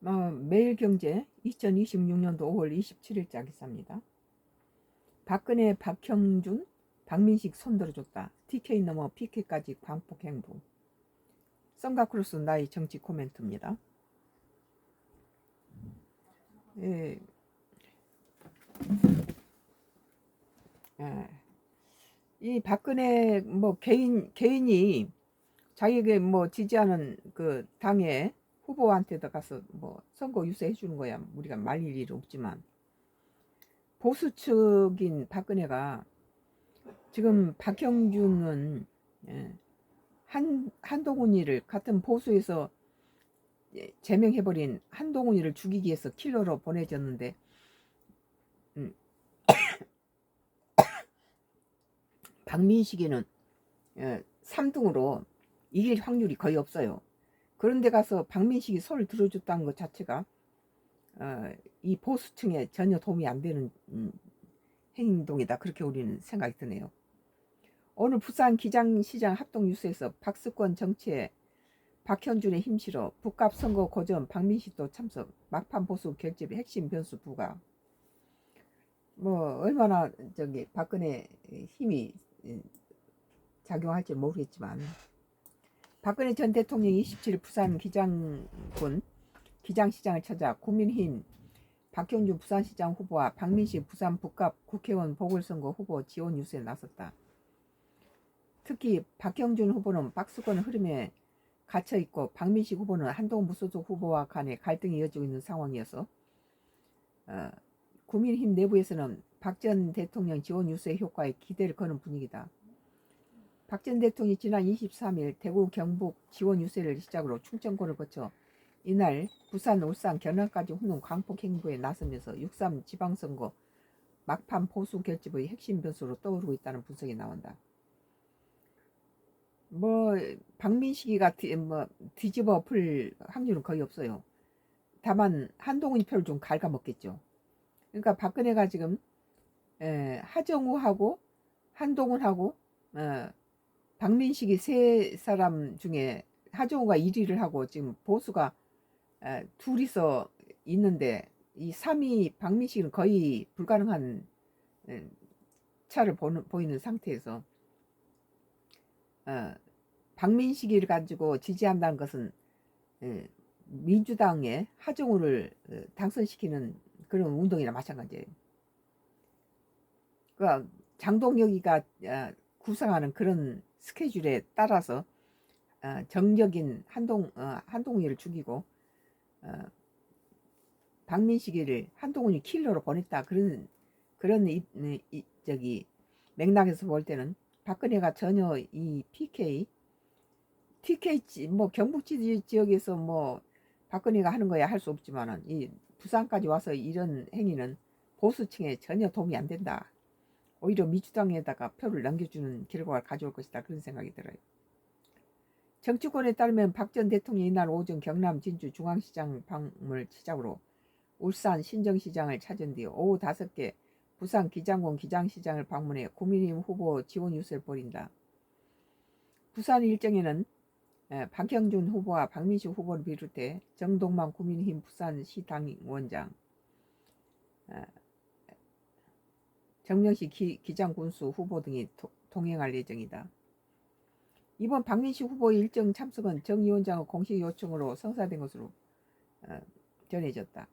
매일경제 2026년도 5월 27일자 기사입니다. 박근혜, 박형준, 박민식 손들어줬다. TK 넘어 PK까지 광폭 행보. 썬가크루스 나의 정치 코멘트입니다. 예, 예. 이 박근혜 개인이 자기에게 지지하는 그 당의 후보한테도 가서 선거 유세해 주는 거야 우리가 말릴 일 없지만, 보수 측인 박근혜가 지금 박형준은 한동훈이를 같은 보수에서 제명해버린 한동훈이를 죽이기 위해서 킬러로 보내졌는데, 박민식이는 3등으로 이길 확률이 거의 없어요. 그런데 가서 박민식이 손을 들어줬다는 것 자체가 이 보수층에 전혀 도움이 안 되는 행동이다, 그렇게 우리는 생각이 드네요. 오늘 부산 기장시장 합동 뉴스에서 박스권 정치에 박현준의 힘실어 북값 선거 고전 박민식도 참석, 막판 보수 결집의 핵심 변수 부각. 얼마나 박근혜 힘이 작용할지 모르겠지만, 박근혜 전 대통령이 27일 부산 기장시장을 찾아 국민힘 박형준 부산시장 후보와 박민식 부산 북갑 국회의원 보궐선거 후보 지원 유세에 나섰다. 특히 박형준 후보는 박수권 흐름에 갇혀있고 박민식 후보는 한동훈 무소속 후보와 간의 갈등이 이어지고 있는 상황이어서 국민힘 내부에서는 박 전 대통령 지원 유세 효과에 기대를 거는 분위기다. 박 전 대통령이 지난 23일 대구 경북 지원 유세를 시작으로 충청권을 거쳐 이날 부산, 울산, 경남까지 훑는 광폭 행보에 나서면서 6.3 지방선거 막판 보수 결집의 핵심 변수로 떠오르고 있다는 분석이 나온다. 박민식이가 뒤집어 풀 확률은 거의 없어요. 다만 한동훈이 표를 좀 갉아먹겠죠. 그러니까 박근혜가 지금 하정우하고 한동훈하고 박민식이 세 사람 중에 하정우가 1위를 하고 지금 보수가 둘이서 있는데, 이 3위 박민식은 거의 불가능한 차를 보이는 상태에서 박민식이를 가지고 지지한다는 것은 민주당의 하정우를 당선시키는 그런 운동이나 마찬가지예요. 그러니까 장동혁이가 구상하는 그런 스케줄에 따라서 정적인 한동훈이를 죽이고 박민식이를 한동훈이 킬러로 보냈다, 그런 맥락에서 볼 때는 박근혜가 전혀 이 TK 경북 지역에서 박근혜가 하는 거야 할 수 없지만은, 이 부산까지 와서 이런 행위는 보수층에 전혀 도움이 안 된다. 오히려 민주당에다가 표를 넘겨주는 결과를 가져올 것이다, 그런 생각이 들어요. 정치권에 따르면 박 전 대통령이 이날 오전 경남 진주 중앙시장 방문을 시작으로 울산 신정시장을 찾은 뒤 오후 5개 부산 기장군 기장시장을 방문해 국민의힘 후보 지원 유세를 벌인다. 부산 일정에는 박형준 후보와 박민식 후보를 비롯해 정동만 국민의힘 부산시 당원장, 정명식 기장군수 후보 등이 동행할 예정이다. 이번 박민식 후보의 일정 참석은 정 위원장의 공식 요청으로 성사된 것으로 전해졌다.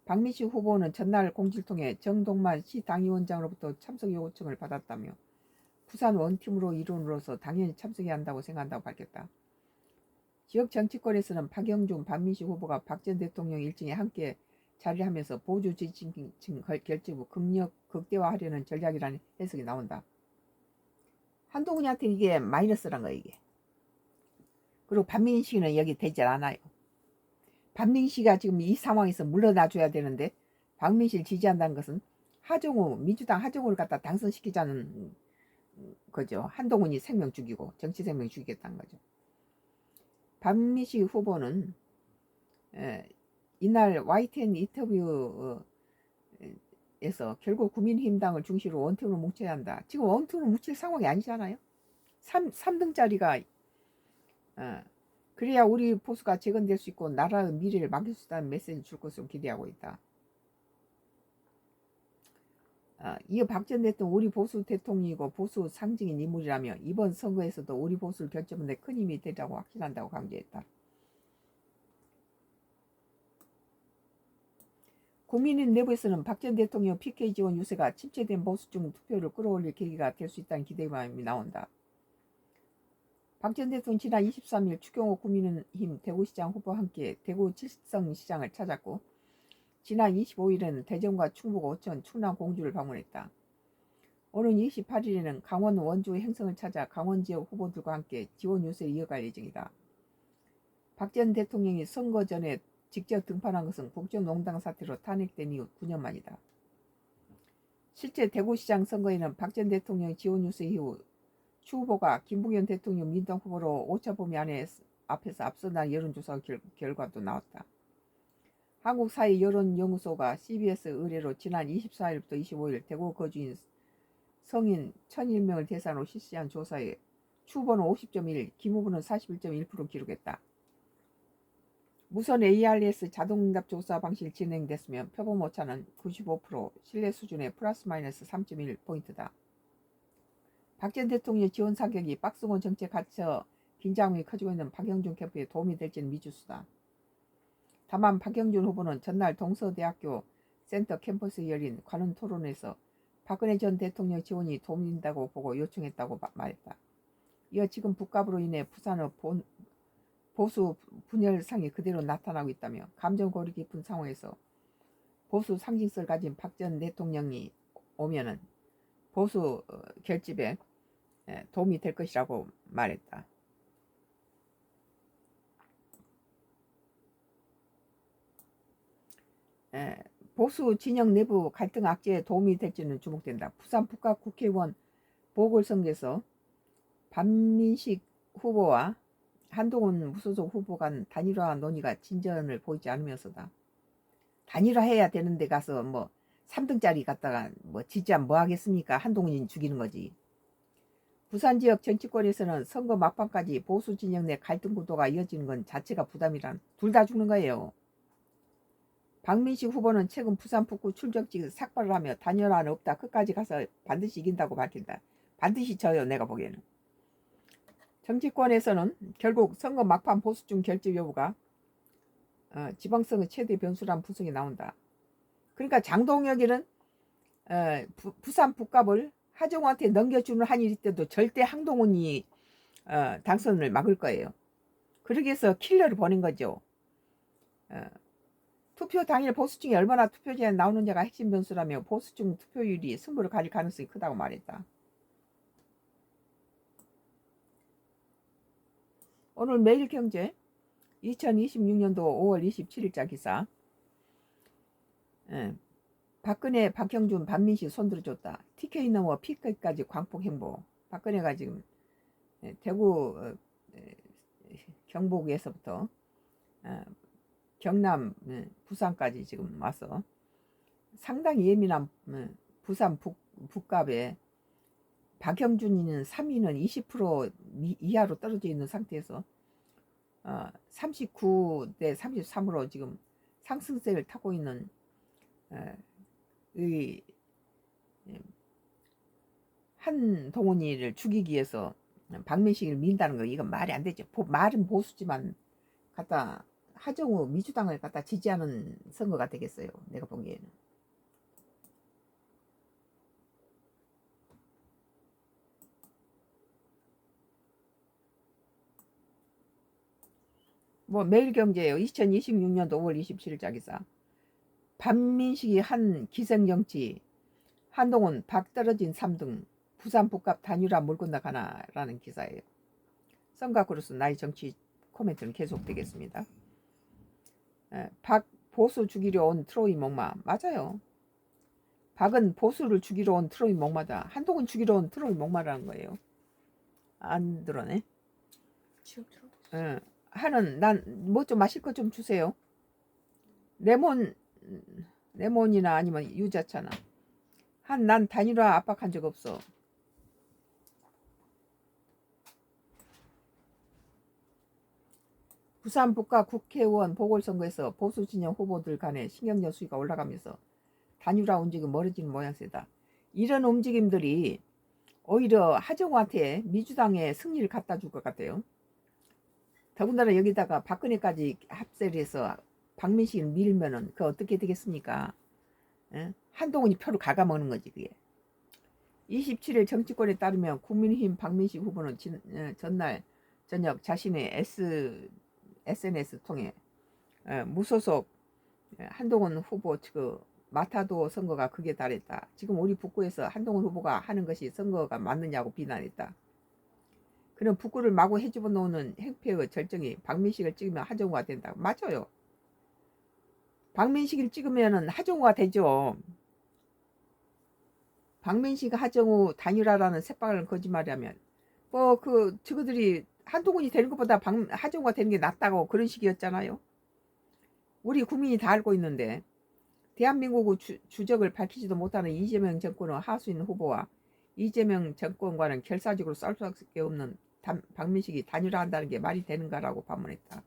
박민식 후보는 전날 공지를 통해 정동만 시 당위원장으로부터 참석 요청을 받았다며 부산 원팀으로 이론으로서 당연히 참석해야 한다고 생각한다고 밝혔다. 지역 정치권에서는 박형준, 박민식 후보가 박 전 대통령 일정에 함께 자리를 하면서 보수 지지층 결집 후 극력 극대화하려는 전략이라는 해석이 나온다. 한동훈이한테 이게 마이너스란 거야, 이게. 그리고 박민식은 여기 되질 않아요. 박민식이가 지금 이 상황에서 물러나줘야 되는데, 박민식을 지지한다는 것은 민주당 하정우를 갖다 당선시키자는 거죠. 한동훈이 생명 죽이고 정치 생명 죽이겠다는 거죠. 박민식 후보는 이날 YTN 인터뷰에서 결국 국민힘당을 중시로 원팀으로 뭉쳐야 한다. 지금 원팀으로 뭉칠 상황이 아니잖아요. 3등짜리가 그래야 우리 보수가 재건될 수 있고 나라의 미래를 맡길 수 있다는 메시지를 줄 것으로 기대하고 있다. 이어 박 전 대통령 우리 보수 대통령이고 보수 상징인 인물이라며 이번 선거에서도 우리 보수를 결정하는 데 큰 힘이 되리라고 확신한다고 강조했다. 국민의힘 내부에서는 박 전 대통령 PK 지원 유세가 침체된 보수층 투표를 끌어올릴 계기가 될 수 있다는 기대감이 나온다. 박 전 대통령 지난 23일 추경호 국민의힘 대구시장 후보와 함께 대구 칠성시장을 찾았고 지난 25일에는 대전과 충북 오천, 충남 공주를 방문했다. 오는 28일에는 강원 원주 행성을 찾아 강원 지역 후보들과 함께 지원 유세를 이어갈 예정이다. 박 전 대통령이 선거 전에 직접 등판한 것은 국정농단 사태로 탄핵된 이후 9년 만이다. 실제 대구시장 선거에는 박 전 대통령 지원 유세 이후 추 후보가 김부겸 대통령 민당 후보로 오차 범위 안에 앞에서 앞선다는 여론조사 결과도 나왔다. 한국사회여론연구소가 CBS 의뢰로 지난 24일부터 25일 대구 거주인 성인 1001명을 대상으로 실시한 조사에 추 후보는 50.1, 김 후보는 41.1% 기록했다. 무선 ARS 자동응답 조사 방식이 진행됐으며 표본 오차는 95%, 신뢰 수준의 플러스 마이너스 3.1포인트다. 박 전 대통령 지원 사격이 박승원 정책 갇혀 긴장이 커지고 있는 박영준 캠프에 도움이 될지는 미지수다. 다만 박영준 후보는 전날 동서대학교 센터 캠퍼스에 열린 관훈 토론에서 박근혜 전 대통령 지원이 도움이 된다고 보고 요청했다고 말했다. 이어 지금 북값으로 인해 부산의 보수 분열상이 그대로 나타나고 있다며 감정고리 깊은 상황에서 보수 상징성을 가진 박 전 대통령이 오면은 보수 결집에 도움이 될 것이라고 말했다. 보수 진영 내부 갈등 악재에 도움이 될지는 주목된다. 부산 북각 국회의원 보궐선거에서 반민식 후보와 한동훈 무소속 후보 간 단일화 논의가 진전을 보이지 않으면서다. 단일화해야 되는데 가서 뭐 3등짜리 갖다가 뭐 지지하면 뭐 하겠습니까? 한동훈이 죽이는 거지. 부산 지역 정치권에서는 선거 막판까지 보수 진영 내 갈등 구도가 이어지는 건 자체가 부담이란 둘 다 죽는 거예요. 박민식 후보는 최근 부산 북구 출정지 삭발을 하며 단일화는 없다. 끝까지 가서 반드시 이긴다고 밝힌다. 반드시 져요. 내가 보기에는. 정치권에서는 결국 선거 막판 보수층 결집 여부가 지방선거 최대 변수란 분석이 나온다. 그러니까 장동혁이는 부산 북갑을 하정우한테 넘겨주는 한일 때도 절대 한동훈이 당선을 막을 거예요. 그러기 위해서 킬러를 보낸 거죠. 투표 당일 보수층이 얼마나 투표지에 나오느냐가 핵심 변수라며 보수층 투표율이 승부를 가릴 가능성이 크다고 말했다. 오늘 매일경제 2026년도 5월 27일자 기사. 박근혜, 박형준, 반민식 손들어줬다. TK 넘어 PK까지 광폭 행보. 박근혜가 지금 대구 경북에서부터 경남 부산까지 지금 와서 상당히 예민한 부산 북갑에 박형준이는 3위는 20% 이하로 떨어져 있는 상태에서 39대 33으로 지금 상승세를 타고 있는 한동훈이를 죽이기 위해서 박민식을 민다는 거 이건 말이 안 되죠. 말은 보수지만 갖다 하정우 민주당을 갖다 지지하는 선거가 되겠어요. 내가 보기에는. 뭐 매일경제예요. 2026년도 5월 27일자 기사. 반민식이 한 기생정치 한동훈 박 떨어진 3등 부산 북갑 단일화 물 건너가나라는 기사예요. 선각으로서 나의 정치 코멘트는 계속되겠습니다. 박 보수 죽이려 온 트로이 목마. 맞아요. 박은 보수를 죽이러 온 트로이 목마다. 한동훈 죽이러 온 트로이 목마라는 거예요. 안 들어네. 하는 난 뭐 좀 마실 거 좀 주세요. 레몬이나 아니면 유자차나. 난 단일화 압박한 적 없어. 부산 북가 국회의원 보궐선거에서 보수 진영 후보들 간의 신경전 수위가 올라가면서 단일화 움직임 멀어지는 모양새다. 이런 움직임들이 오히려 하정우한테 민주당의 승리를 갖다 줄 것 같아요. 더군다나 여기다가 박근혜까지 합세를 해서 박민식을 밀면은 그 어떻게 되겠습니까? 에? 한동훈이 표를 갉아먹는 거지 그게. 27일 정치권에 따르면 국민의힘 박민식 후보는 전날 저녁 자신의 SNS 통해 무소속 한동훈 후보 측의 마타도 선거가 극에 달했다. 지금 우리 북구에서 한동훈 후보가 하는 것이 선거가 맞느냐고 비난했다. 그런 북구를 마구 해집어 놓는 행패의 절정이 박민식을 찍으면 하정우가 된다. 맞아요. 박민식을 찍으면 하정우가 되죠. 박민식 하정우 단일화라는 새빨간 거짓말이라면 저거들이 한동훈이 되는 것보다 하정우가 되는 게 낫다고 그런 식이었잖아요. 우리 국민이 다 알고 있는데 대한민국의 주적을 밝히지도 못하는 이재명 정권의 하수인 후보와 이재명 정권과는 결사적으로 싸울 수밖에 없는 박민식이 단일화한다는 게 말이 되는가라고 반문했다.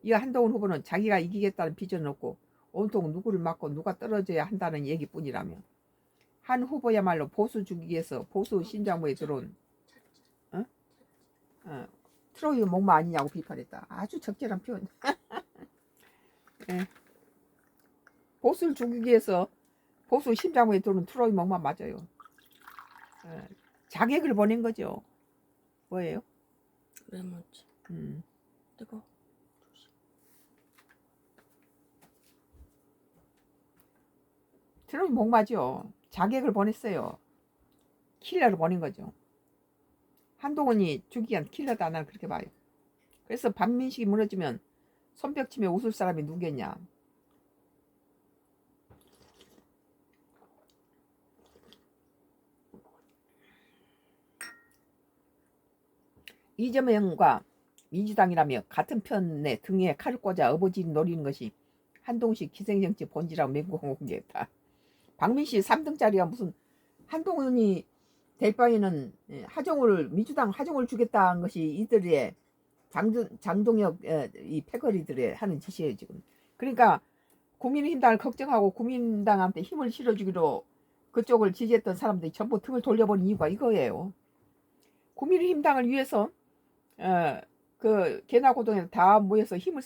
이 한동훈 후보는 자기가 이기겠다는 비전은 없고 온통 누구를 막고 누가 떨어져야 한다는 얘기뿐이라며 한 후보야말로 보수 주기에서 보수 신장부에 들어온 트로이 목마 아니냐고 비판했다. 아주 적절한 표현. 예. 보수를 죽이기 위해서 보수 심장부에 들어온 트로이 목마 맞아요. 자객을 보낸 거죠. 뭐예요? 레몬즙. 뜨거. 트로이 목마죠. 자객을 보냈어요. 킬러를 보낸 거죠. 한동훈이 죽이기 위한 킬러다 나는 그렇게 봐요. 그래서 반민식이 무너지면 손뼉치며 웃을 사람이 누구겠냐. 이재명과 민주당이라며 같은 편의 등에 칼을 꽂아 어부지를 노리는 것이 한동식 기생정치 본질이라고 맹공하고 공개했다. 박민식 3등짜리가 무슨 한동훈이 될 바에는 민주당 하정우를 주겠다는 것이 이들의 장동혁 이 패거리들의 하는 짓이에요 지금. 그러니까 국민의힘당을 걱정하고 국민당한테 힘을 실어주기로 그쪽을 지지했던 사람들이 전부 등을 돌려버린 이유가 이거예요. 국민의힘당을 위해서 그 개나고동에 다 모여서 힘을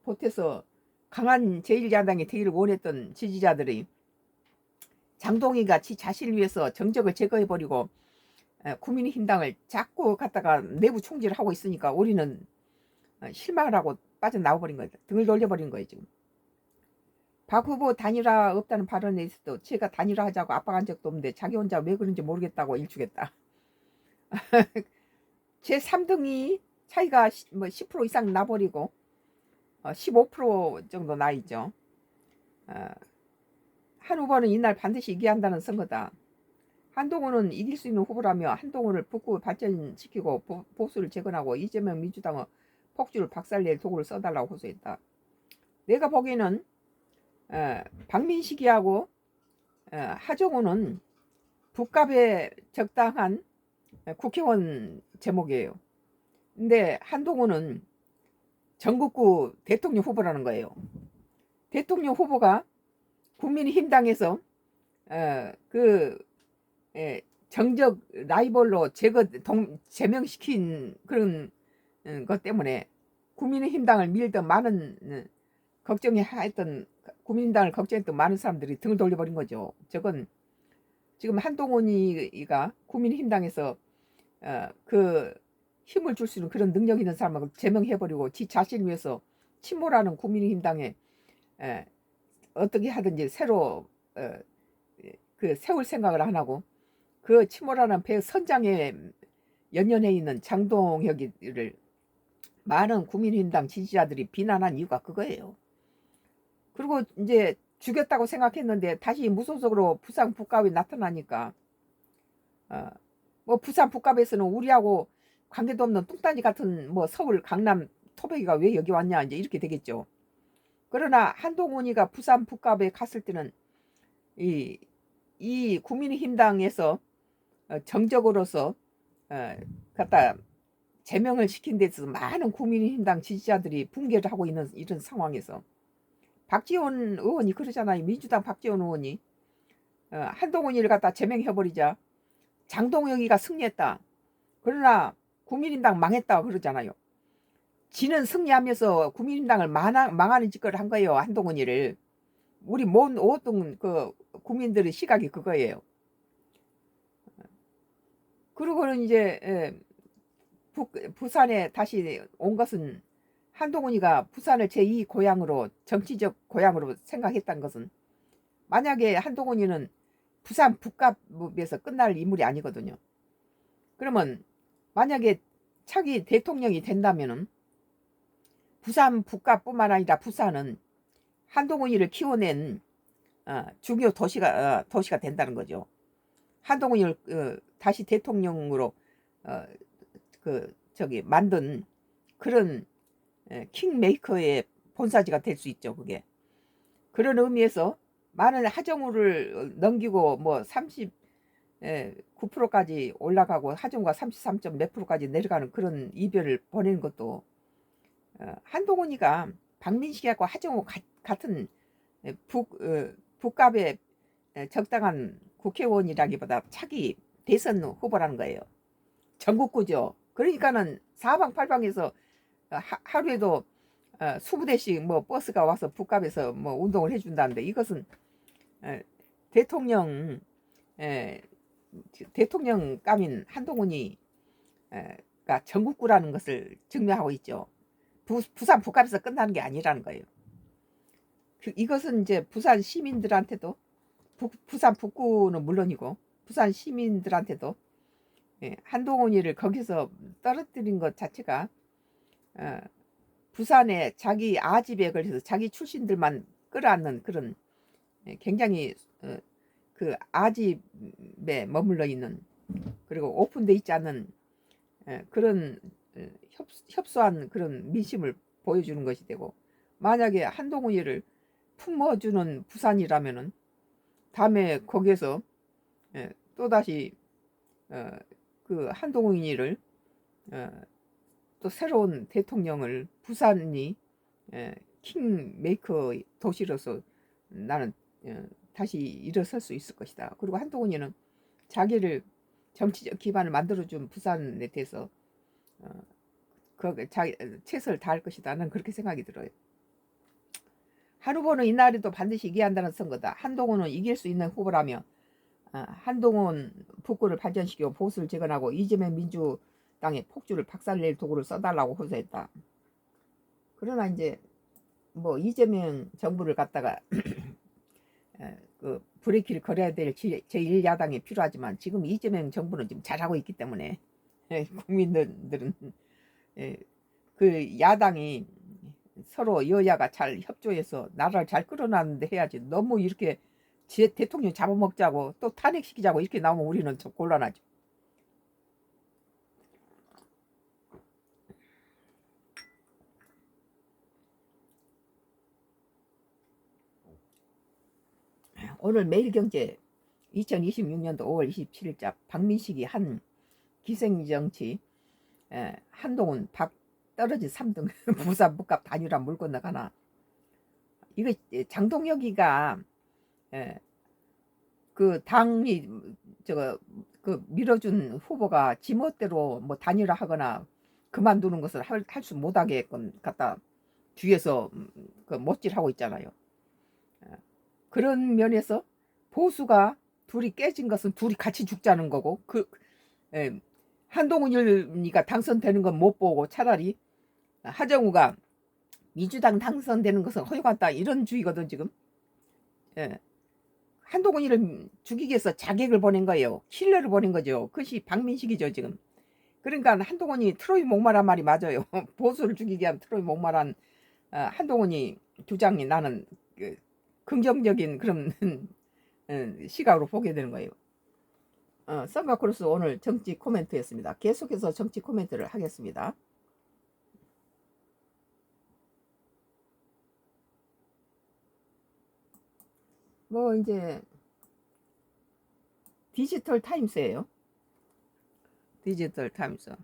보태서 강한 제1야당이 되기를 원했던 지지자들이 장동희가 자신을 위해서 정적을 제거해버리고 국민의힘당을 자꾸 갖다가 내부 총질을 하고 있으니까 우리는 실망을 하고 빠져나와버린 거예요. 등을 돌려버린 거예요 지금. 박 후보 단일화 없다는 발언에 있어도 제가 단일화하자고 압박한 적도 없는데 자기 혼자 왜 그런지 모르겠다고 일축했다. 제 3등이 차이가 뭐 10% 이상 나버리고 15% 정도 나 있죠. 한 후보는 이날 반드시 이겨야 한다는 선거다. 한동훈은 이길 수 있는 후보라며 한동훈을 북구 발전시키고 보수를 재건하고 이재명 민주당의 폭주를 박살낼 도구를 써달라고 호소했다. 내가 보기에는 박민식이하고 하정우는 북값에 적당한 국회의원 제목이에요. 근데 한동훈은 전국구 대통령 후보라는 거예요. 대통령 후보가 국민의힘당에서 정적 라이벌로 제명시킨 그런 것 때문에 국민의힘당을 밀던 많은 국민의힘당을 걱정했던 많은 사람들이 등을 돌려버린 거죠. 저건 지금 한동훈이가 국민의힘당에서 그 힘을 줄 수 있는 그런 능력 있는 사람을 제명해버리고 지 자신을 위해서 침몰하는 국민의힘당에 어떻게 하든지 새로 세울 생각을 안 하고 그 침몰하는 배 선장에 연연해 있는 장동혁이를 많은 국민의힘당 지지자들이 비난한 이유가 그거예요. 그리고 이제 죽였다고 생각했는데 다시 무소속으로 부산 북갑이 나타나니까 뭐 부산 북갑에서는 우리하고 관계도 없는 뚱딴지 같은 뭐 서울 강남 토백이가 왜 여기 왔냐 이제 이렇게 되겠죠. 그러나 한동훈이가 부산 북갑에 갔을 때는 이 국민의힘당에서 정적으로서 갖다 제명을 시킨 데 있어서 많은 국민의힘당 지지자들이 붕괴를 하고 있는 이런 상황에서 박지원 의원이 그러잖아요. 민주당 박지원 의원이 한동훈이를 갖다 제명해버리자 장동혁이가 승리했다. 그러나 국민의힘당 망했다 그러잖아요. 지는 승리하면서 국민의힘당을 망하는 짓거리를 한 거예요. 한동훈이를. 우리 모든 그 국민들의 시각이 그거예요. 그리고는 이제 부산에 다시 온 것은 한동훈이가 부산을 제2 고향으로 정치적 고향으로 생각했다는 것은 만약에 한동훈이는 부산 북갑에서 끝날 인물이 아니거든요. 그러면 만약에 차기 대통령이 된다면은 부산 북갑뿐만 아니라 부산은 한동훈이를 키워낸 중요 도시가 된다는 거죠. 한동훈이를 다시 대통령으로 만든 그런 킹메이커의 본사지가 될 수 있죠. 그게 그런 의미에서 많은 하정우를 넘기고 뭐 39%까지 올라가고 하정우가 33. 몇 %까지 내려가는 그런 이별을 보내는 것도 한동훈이가 박민식하고 하정우 같은 북갑의 적당한 국회의원이라기보다 차기 대선 후보라는 거예요. 전국구죠. 그러니까는 사방팔방에서 하루에도 20대씩 뭐 버스가 와서 북갑에서 뭐 운동을 해준다는데 이것은 대통령감인 한동훈이 가 전국구라는 것을 증명하고 있죠. 부산 북갑에서 끝나는 게 아니라는 거예요. 이것은 이제 부산 시민들한테도 부산 북구는 물론이고 부산 시민들한테도 한동훈이를 거기서 떨어뜨린 것 자체가 부산에 자기 아집에 걸려서 자기 출신들만 끌어안는 그런 굉장히 그 아집에 머물러 있는 그리고 오픈돼 있지 않는 그런 협소한 그런 민심을 보여주는 것이 되고 만약에 한동훈이를 품어주는 부산이라면은 다음에 거기에서 또다시 그 한동훈이를 또 새로운 대통령을 부산이 킹메이커 도시로서 나는 다시 일어설 수 있을 것이다. 그리고 한동훈이는 자기를 정치적 기반을 만들어준 부산에 대해서 최선을 다할 것이다. 는 그렇게 생각이 들어요. 한 후보는 이날에도 반드시 이겨야 한다는 선거다. 한동훈은 이길 수 있는 후보라며 한동훈 북구를 발전시키고 보수를 재건하고 이재명 민주당의 폭주를 박살낼 도구를 써달라고 호소했다. 그러나 이제 뭐 이재명 정부를 갖다가 그 브레이크를 걸어야 될 제1야당이 필요하지만 지금 이재명 정부는 지금 잘하고 있기 때문에 국민들은 그 야당이 서로 여야가 잘 협조해서 나라를 잘 끌어나는데 해야지 너무 이렇게 대통령 잡아먹자고 또 탄핵시키자고 이렇게 나오면 우리는 좀 곤란하죠. 오늘 매일경제 2026년도 5월 27일자 박민식이 한 기생정치 한동훈 박 떨어진 3등 부산 북갑 단일화 물 건너가나 이거 장동혁이가 그 당이 그 밀어준 후보가 지멋대로 뭐 단일화하거나 그만두는 것을 할 수 못하게 갖다 뒤에서 그 못질하고 있잖아요. 그런 면에서 보수가 둘이 깨진 것은 둘이 같이 죽자는 거고 한동훈이가 당선되는 건 못 보고 차라리 하정우가 민주당 당선되는 것은 허용한다 이런 주의거든 지금. 한동훈이를 죽이기 위해서 자객을 보낸 거예요. 킬러를 보낸 거죠. 그것이 박민식이죠 지금. 그러니까 한동훈이 트로이 목마란 말이 맞아요. 보수를 죽이기 위한 트로이 목마란 한동훈이 주장이 나는 긍정적인 그런 시각으로 보게 되는 거예요. 썸머크루스 오늘 정치 코멘트였습니다. 계속해서 정치 코멘트를 하겠습니다. 뭐 이제 디지털 타임스예요. 디지털 타임스.